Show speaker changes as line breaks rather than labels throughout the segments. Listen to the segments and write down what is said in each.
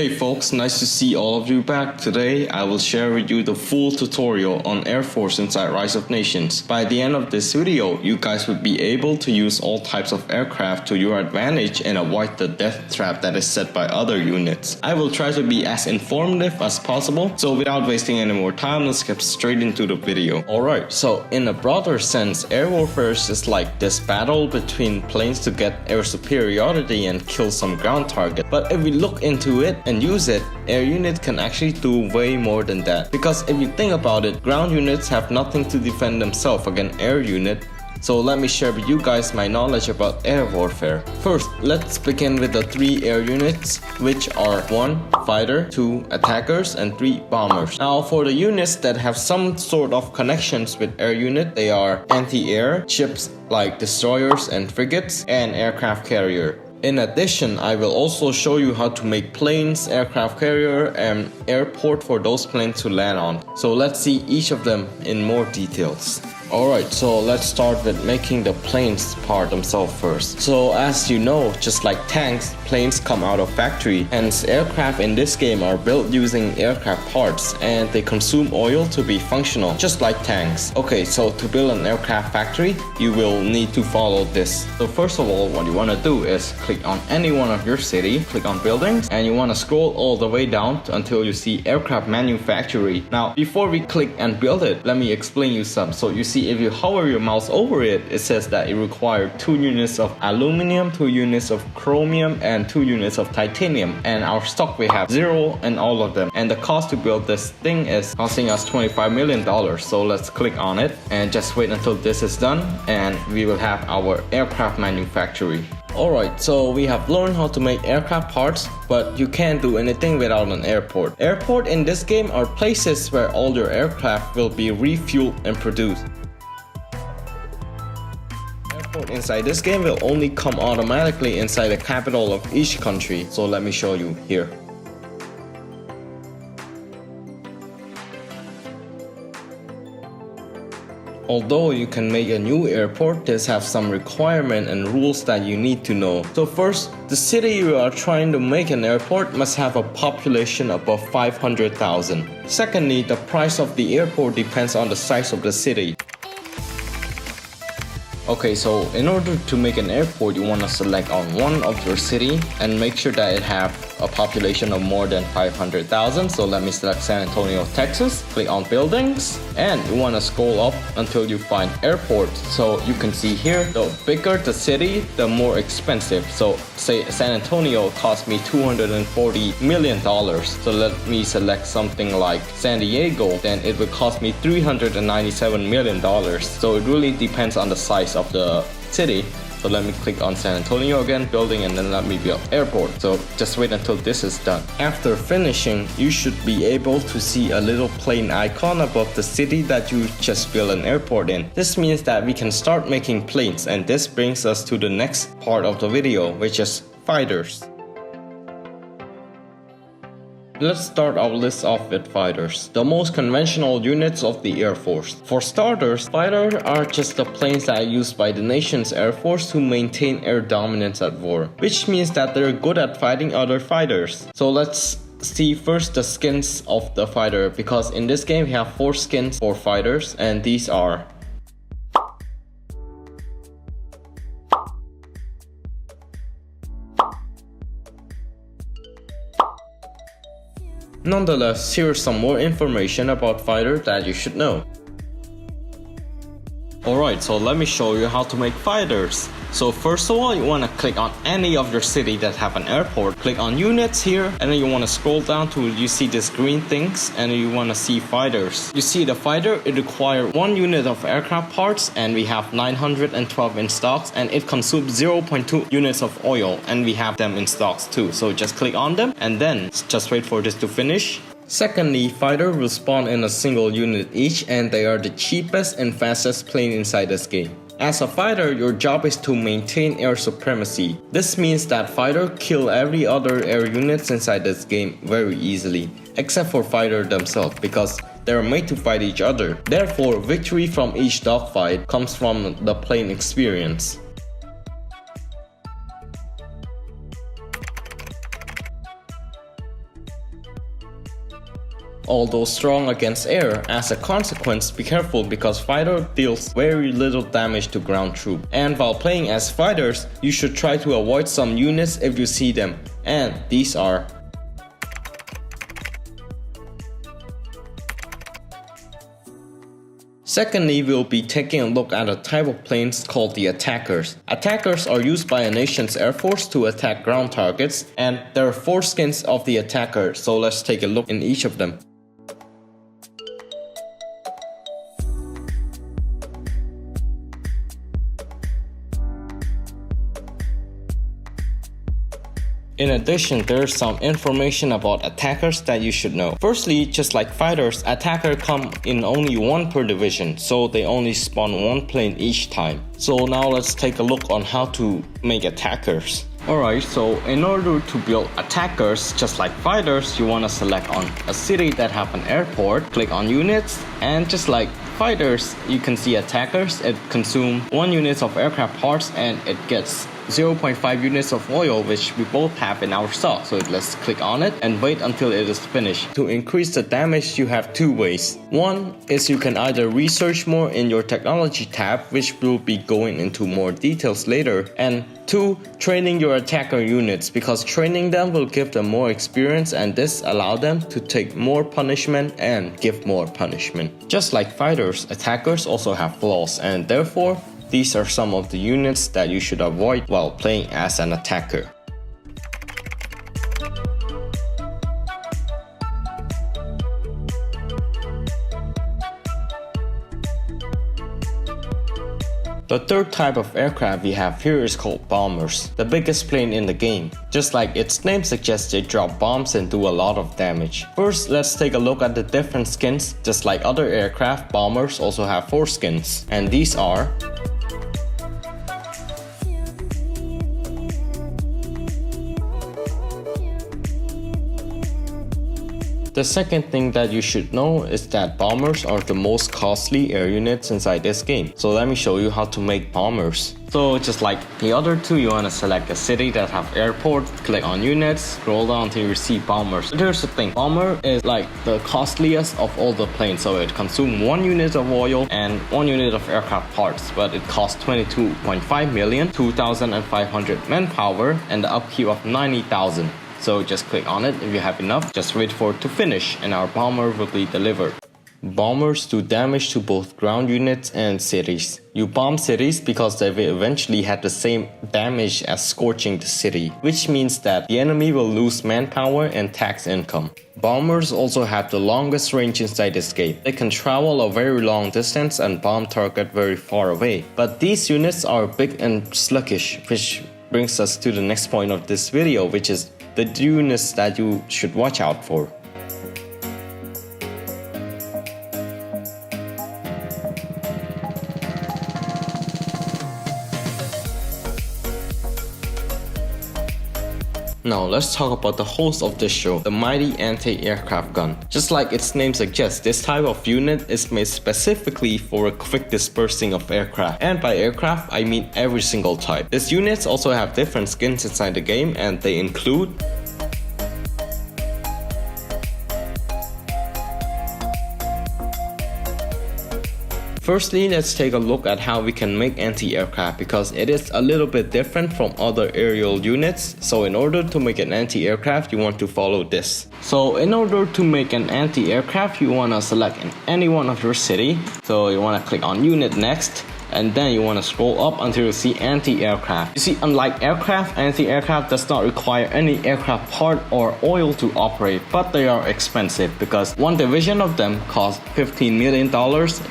Hey folks, nice to see all of you back. Today I will share with you the full tutorial on Air Force inside Rise of Nations. By the end of this video, you guys would be able to use all types of aircraft to your advantage and avoid the death trap that is set by other units. I will try to be as informative as possible, so without wasting any more time, let's get straight into the video. Alright, so in a broader sense, air warfare is like this battle between planes to get air superiority and kill some ground target. But if we look into it and use it, air units can actually do way more than that. Because if you think about it, ground units have nothing to defend themselves against air unit. So let me share with you guys my knowledge about air warfare. First, let's begin with the 3 air units, which are 1 fighter, 2 attackers, and 3 bombers. Now for the units that have some sort of connections with air unit, they are anti-air, ships like destroyers and frigates, and aircraft carrier. In addition, I will also show you how to make planes, aircraft carrier, and airport for those planes to land on. So let's see each of them in more details. Alright, so let's start with making the planes part themselves first. So as you know, just like tanks, planes come out of factory. Hence, aircraft in this game are built using aircraft parts and they consume oil to be functional, just like tanks. Okay, so to build an aircraft factory, you will need to follow this. So first of all, what you want to do is click on any one of your city, click on buildings, and you want to scroll all the way down until you see aircraft manufactory. Now, before we click and build it, let me explain you some. So you see, if you hover your mouse over it, it says that it requires 2 units of aluminum, 2 units of chromium, and 2 units of titanium. And our stock, we have 0 and all of them. And the cost to build this thing is costing us $25 million. So let's click on it and just wait until this is done and we will have our aircraft manufactory. Alright, so we have learned how to make aircraft parts, but you can't do anything without an airport. Airport in this game are places where all your aircraft will be refueled and produced. Airport inside this game will only come automatically inside the capital of each country. So let me show you here. Although you can make a new airport, this have some requirements and rules that you need to know. So first, the city you are trying to make an airport must have a population above 500,000. Secondly, the price of the airport depends on the size of the city. Okay, so in order to make an airport, you want to select on one of your city and make sure that it have a population of more than 500,000. So let me select San Antonio, Texas, click on buildings, and you want to scroll up until you find airport. So you can see here, the bigger the city, the more expensive. So say San Antonio cost me $240 million. So let me select something like San Diego, then it will cost me $397 million. So it really depends on the size of the city. So let me click on San Antonio again, building, and then let me build airport. So just wait until this is done. After finishing, you should be able to see a little plane icon above the city that you just built an airport in. This means that we can start making planes, and this brings us to the next part of the video, which is fighters. Let's start our list off with fighters, the most conventional units of the Air Force. For starters, fighters are just the planes that are used by the nation's Air Force to maintain air dominance at war, which means that they're good at fighting other fighters. So let's see first the skins of the fighter, because in this game we have 4 skins for fighters, and these are Nonetheless, here's some more information about fighter that you should know. Alright, so let me show you how to make fighters. So first of all, you want to click on any of your city that have an airport. Click on units here, and then you want to scroll down till you see these green things, and you want to see fighters. You see the fighter, it requires 1 unit of aircraft parts, and we have 912 in stocks, and it consumes 0.2 units of oil, and we have them in stocks too. So just click on them, and then just wait for this to finish. Secondly, fighter will spawn in a single unit each, and they are the cheapest and fastest plane inside this game. As a fighter, your job is to maintain air supremacy. This means that fighter kill every other air units inside this game very easily, except for fighter themselves, because they are made to fight each other. Therefore, victory from each dogfight comes from the plane experience. although strong against air. As a consequence, be careful because fighter deals very little damage to ground troops. And while playing as fighters, you should try to avoid some units if you see them, and these are Secondly, we'll be taking a look at a type of planes called the attackers. Attackers are used by a nation's air force to attack ground targets, and there are 4 skins of the attacker, so let's take a look in each of them. In addition, there's some information about attackers that you should know. Firstly, just like fighters, attackers come in only 1 per division, so they only spawn 1 plane each time. So now let's take a look on how to make attackers. Alright, so in order to build attackers, just like fighters, you want to select on a city that have an airport, click on units, and just like fighters, you can see attackers, it consumes 1 unit of aircraft parts and it gets 0.5 units of oil, which we both have in our stock. So let's click on it and wait until it is finished. To increase the damage, you have 2 ways. One is you can either research more in your technology tab, which we'll be going into more details later, and 2, training your attacker units, because training them will give them more experience and this allow them to take more punishment and give more punishment. Just like fighters, attackers also have flaws, and therefore these are some of the units that you should avoid while playing as an attacker. The third type of aircraft we have here is called bombers, the biggest plane in the game. Just like its name suggests, they drop bombs and do a lot of damage. First, let's take a look at the different skins. Just like other aircraft, bombers also have 4 skins, and these are The second thing that you should know is that bombers are the most costly air units inside this game. So let me show you how to make bombers. So just like the other 2, you want to select a city that have airport, click on units, scroll down until you see bombers. But here's the thing, bomber is like the costliest of all the planes, so it consumes 1 unit of oil and 1 unit of aircraft parts, but it costs 22.5 million, 2,500 manpower, and the upkeep of 90,000. So just click on it if you have enough, just wait for it to finish and our bomber will be delivered. Bombers do damage to both ground units and cities. You bomb cities because they will eventually have the same damage as scorching the city, which means that the enemy will lose manpower and tax income. Bombers also have the longest range inside this game. They can travel a very long distance and bomb target very far away. But these units are big and sluggish, which brings us to the next point of this video, which is the units that you should watch out for. Now let's talk about the host of this show, the mighty anti-aircraft gun. Just like its name suggests, this type of unit is made specifically for a quick dispersing of aircraft. And by aircraft, I mean every single type. These units also have different skins inside the game, and they include Firstly, let's take a look at how we can make anti-aircraft, because it is a little bit different from other aerial units. So in order to make an anti-aircraft, you want to follow this. So in order to make an anti-aircraft, you want to select any one of your city. So you want to click on unit next, and then you want to scroll up until you see anti-aircraft. You see, unlike aircraft, anti-aircraft does not require any aircraft part or oil to operate, but they are expensive because 1 division of them costs $15 million,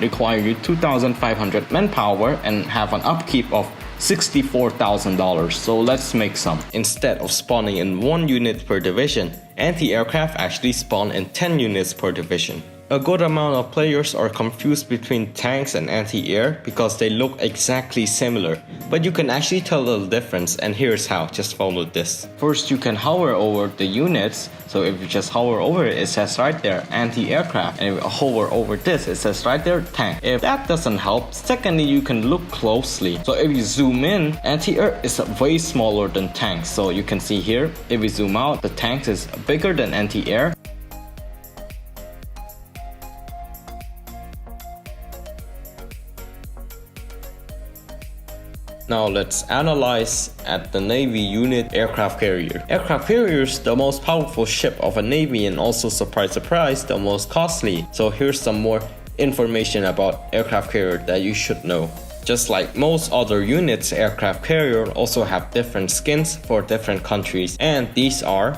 require you 2,500 manpower, and have an upkeep of $64,000. So let's make some. Instead of spawning in 1 unit per division, anti-aircraft actually spawn in 10 units per division. A good amount of players are confused between tanks and anti-air because they look exactly similar, but you can actually tell the difference, and here's how. Just follow this. First, you can hover over the units. So if you just hover over it, it says right there anti-aircraft, and if you hover over this, it says right there tank. If that doesn't help, secondly, you can look closely. So if you zoom in, anti-air is way smaller than tanks. So you can see here, if we zoom out, the tanks is bigger than anti-air. Now let's analyze at the Navy unit aircraft carrier. Aircraft carrier is the most powerful ship of a Navy and also surprise surprise the most costly. So here's some more information about aircraft carrier that you should know. Just like most other units, aircraft carrier also have different skins for different countries, and these are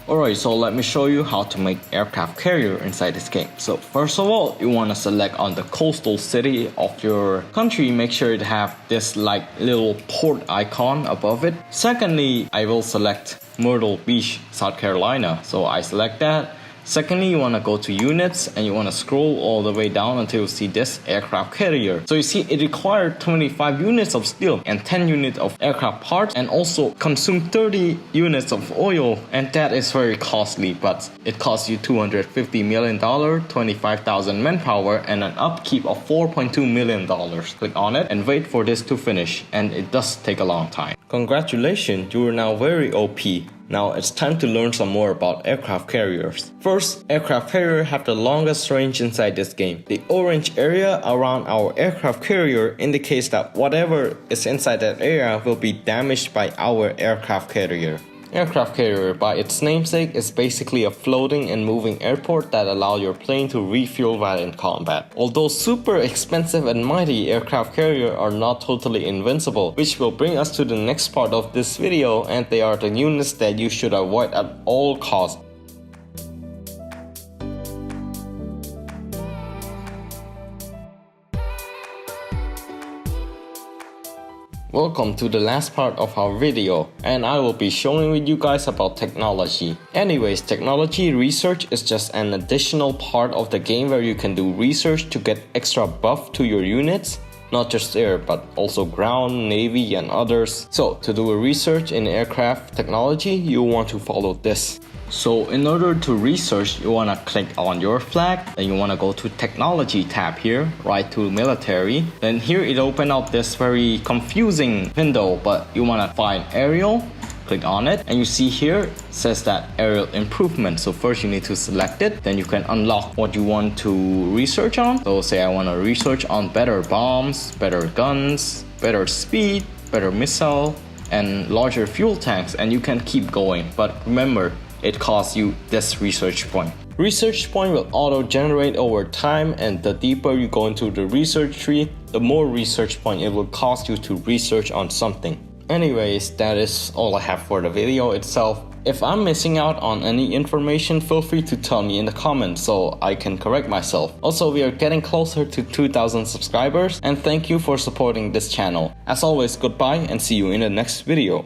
Alright, so let me show you how to make aircraft carrier inside this game. So first of all, you want to select on the coastal city of your country. Make sure to have this like little port icon above it. Secondly, I will select Myrtle Beach, South Carolina. So I select that. Secondly, you want to go to units and you want to scroll all the way down until you see this aircraft carrier. So you see it required 25 units of steel and 10 units of aircraft parts and also consume 30 units of oil, and that is very costly, but it costs you $250 million, 25,000 manpower, and an upkeep of $4.2 million. Click on it and wait for this to finish, and it does take a long time. Congratulations, you are now very OP. Now it's time to learn some more about aircraft carriers. First, aircraft carriers have the longest range inside this game. The orange area around our aircraft carrier indicates that whatever is inside that area will be damaged by our aircraft carrier. Aircraft carrier, by its namesake, is basically a floating and moving airport that allows your plane to refuel while in combat. Although super expensive and mighty, aircraft carriers are not totally invincible, which will bring us to the next part of this video, and they are the units that you should avoid at all costs. Welcome to the last part of our video, and I will be showing with you guys about technology. Anyways, technology research is just an additional part of the game where you can do research to get extra buff to your units. Not just air, but also ground, navy, and others. So to do a research in aircraft technology, you want to follow this. So in order to research, you want to click on your flag, then you want to go to technology tab here, right to military. Then here it open up this very confusing window, but you want to find aerial, click on it, and you see here says that aerial improvement. So first you need to select it, then you can unlock what you want to research on. So say I want to research on better bombs, better guns, better speed, better missile, and larger fuel tanks, and you can keep going. But remember, it costs you this research point. Research point will auto-generate over time, and the deeper you go into the research tree, the more research point it will cost you to research on something. Anyways, that is all I have for the video itself. If I'm missing out on any information, feel free to tell me in the comments so I can correct myself. Also, we are getting closer to 2,000 subscribers, and thank you for supporting this channel. As always, goodbye and see you in the next video.